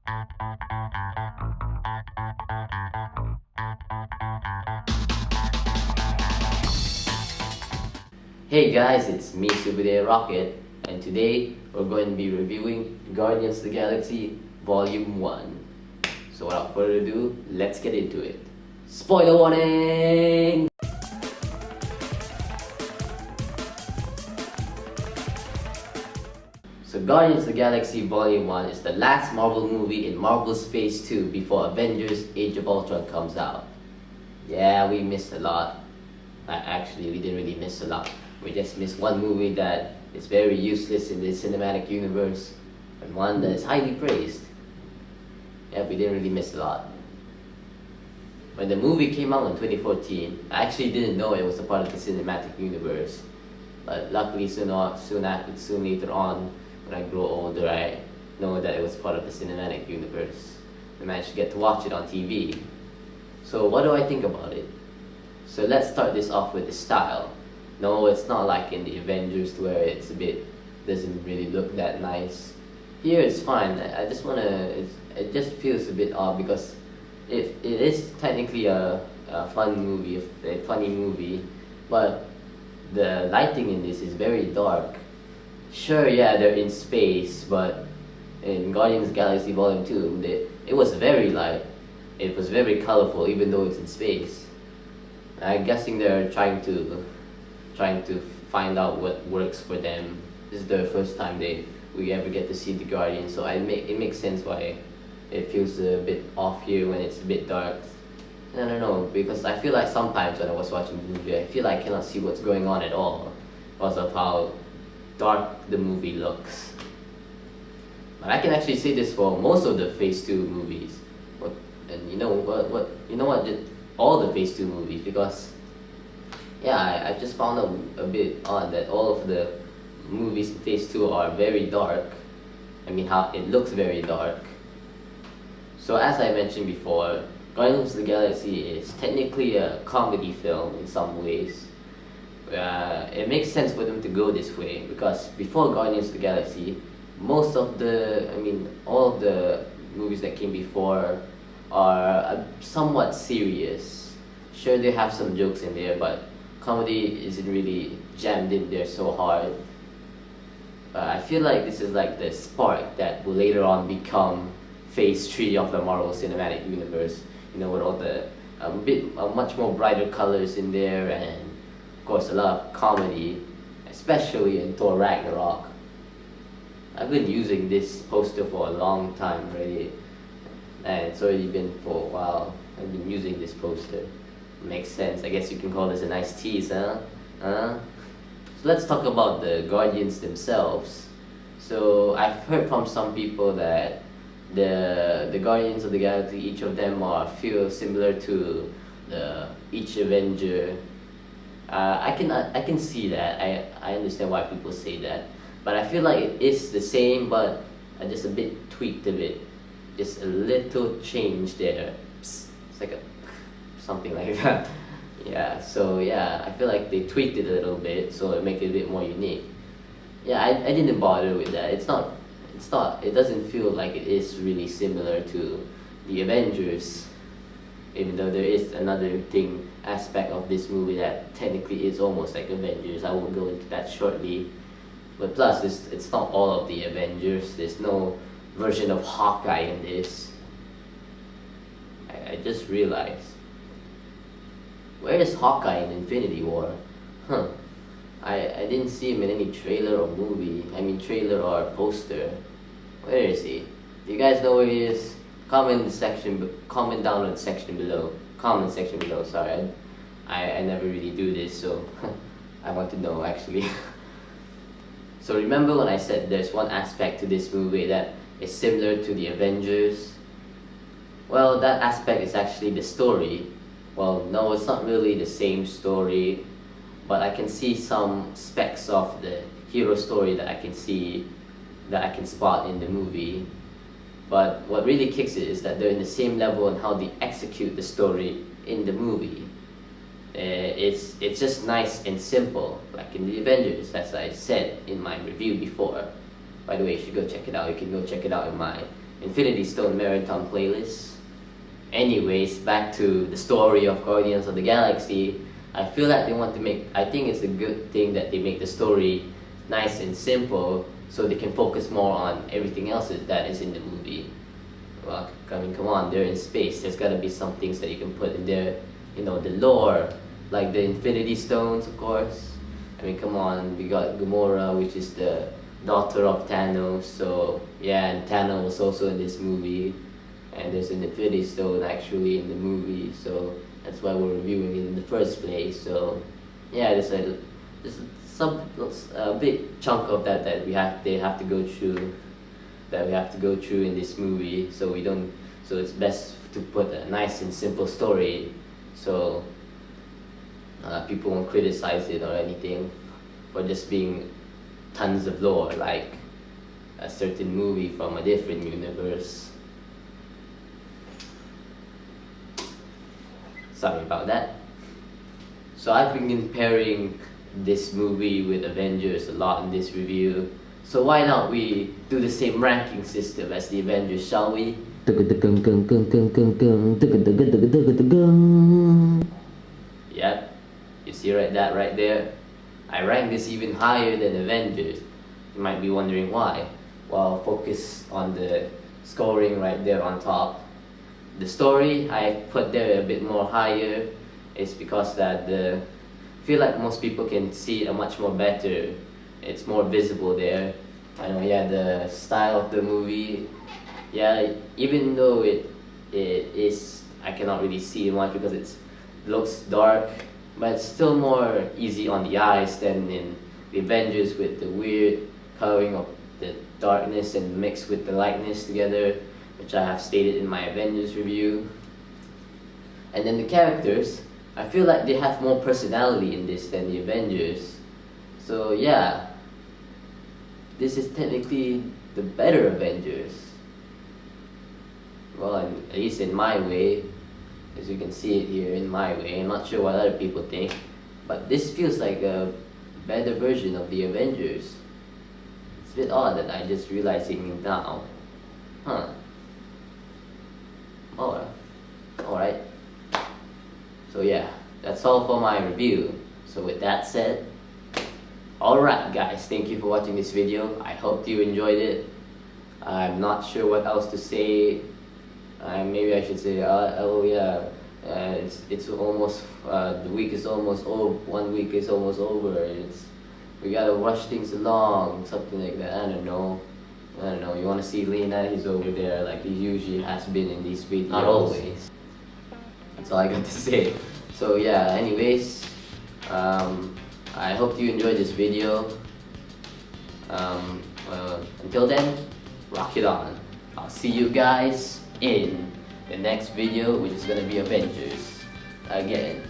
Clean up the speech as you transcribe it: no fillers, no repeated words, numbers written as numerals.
Hey guys, it's me, Superday Rocket, and today we're going to be reviewing Guardians of the Galaxy Volume 1. So without further ado, let's get into it. Spoiler warning! So Guardians of the Galaxy Volume 1 is the last Marvel movie in Marvel's Phase 2 before Avengers Age of Ultron comes out. Yeah, we missed a lot. Actually, we didn't really miss a lot. We just missed one movie that is very useless in the cinematic universe and one that is highly praised. Yeah, we didn't really miss a lot. When the movie came out in 2014, I actually didn't know it was a part of the cinematic universe. But luckily, soon later on, when I grow older, I know that it was part of the cinematic universe. I managed to get to watch it on TV. So what do I think about it? So let's start this off with the style. No, it's not like in the Avengers where it's a bit, doesn't really look that nice. Here it's fine. I just wanna, it just feels a bit odd because it is technically a fun movie, a funny movie, but the lighting in this is very dark. Sure, yeah, they're in space, but in Guardians of the Galaxy Volume 2, it was very light. It was very colorful, even though it's in space. I'm guessing they're trying to find out what works for them. This is the first time we ever get to see the Guardians, so it makes sense why it feels a bit off here when it's a bit dark. I don't know, because I feel like sometimes when I was watching the movie, I feel like I cannot see what's going on at all because of how dark the movie looks. But I can actually say this for most of the Phase 2 movies. And you know what? All the Phase 2 movies, because yeah, I just found out a bit odd that all of the movies in Phase 2 are very dark. I mean, how it looks very dark. So as I mentioned before, Guardians of the Galaxy is technically a comedy film in some ways. It makes sense for them to go this way because before Guardians of the Galaxy, all of the movies that came before are somewhat serious. Sure, they have some jokes in there, but comedy isn't really jammed in there so hard. I feel like this is like the spark that will later on become Phase 3 of the Marvel Cinematic Universe. You know, with all the much more brighter colors in there, and of course a lot of comedy, especially in Thor Ragnarok. I've been using this poster for a long time already, and it's already been for a while. I've been using this poster. Makes sense. I guess you can call this a nice tease, huh? So let's talk about the Guardians themselves. So I've heard from some people that the Guardians of the Galaxy, each of them feel similar to each Avenger. I can see that. I understand why people say that, but I feel like it is the same, but just a bit tweaked a bit, just a little change there. Psst, it's like something like that. Yeah. So yeah, I feel like they tweaked it a little bit, so it make it a bit more unique. Yeah, I didn't bother with that. It doesn't feel like it is really similar to the Avengers, even though there is another aspect of this movie that technically is almost like Avengers. I will go into that shortly. But plus, it's not all of the Avengers. There's no version of Hawkeye in this. I just realized. Where is Hawkeye in Infinity War? Huh. I didn't see him in any trailer or movie. I mean trailer or poster. Where is he? Do you guys know where he is? Comment down in the section below. Comment section below, sorry. I never really do this, so I want to know actually. So remember when I said there's one aspect to this movie that is similar to the Avengers? Well, that aspect is actually the story. Well, no, it's not really the same story, but I can see some specks of the hero story that I can spot in the movie. But what really kicks it is that they're in the same level on how they execute the story in the movie. It's just nice and simple, like in the Avengers, as I said in my review before. By the way, you should go check it out. You can go check it out in my Infinity Stone Marathon playlist. Anyways, back to the story of Guardians of the Galaxy. I feel like they want to make, I think it's a good thing that they make the story nice and simple so they can focus more on everything else that is in the movie. Well, I mean, come on, they're in space. There's gotta be some things that you can put in there, you know, the lore, like the Infinity Stones, of course. I mean, come on, we got Gamora, which is the daughter of Thanos, so yeah, and Thanos was also in this movie, and there's an Infinity Stone actually in the movie, so that's why we're reviewing it in the first place. So yeah, there's a big chunk of that they have to go through, that we have to go through in this movie, so it's best to put a nice and simple story, so people won't criticize it or anything for just being tons of lore, like a certain movie from a different universe. Sorry about that. So I've been comparing this movie with Avengers a lot in this review. So why not we do the same ranking system as the Avengers, shall we? Yep, you see that right there? I rank this even higher than Avengers. You might be wondering why. Well, focus on the scoring right there on top. The story I put there a bit more higher is because that I feel like most people can see it much more better. It's more visible there. I know, yeah, the style of the movie, yeah, even though it is, I cannot really see it much because it looks dark, but it's still more easy on the eyes than in the Avengers with the weird coloring of the darkness and mixed with the lightness together, which I have stated in my Avengers review. And then the characters, I feel like they have more personality in this than the Avengers. So yeah, this is technically the better Avengers. Well, at least in my way, as you can see it here, in my way. I'm not sure what other people think, but this feels like a better version of the Avengers. It's a bit odd that I just realizing it now. Huh. Alright. So yeah, that's all for my review. So with that said, alright guys, thank you for watching this video. I hope you enjoyed it. I'm not sure what else to say. Maybe I should say, oh yeah, it's almost, the week is almost over, 1 week is almost over. We gotta rush things along, something like that. I don't know. You wanna see Lena? He's over there like he usually has been in these videos. Not always. That's all I got to say. So yeah, anyways, I hope you enjoyed this video. Until then, rock it on. I'll see you guys in the next video, which is gonna be Avengers again.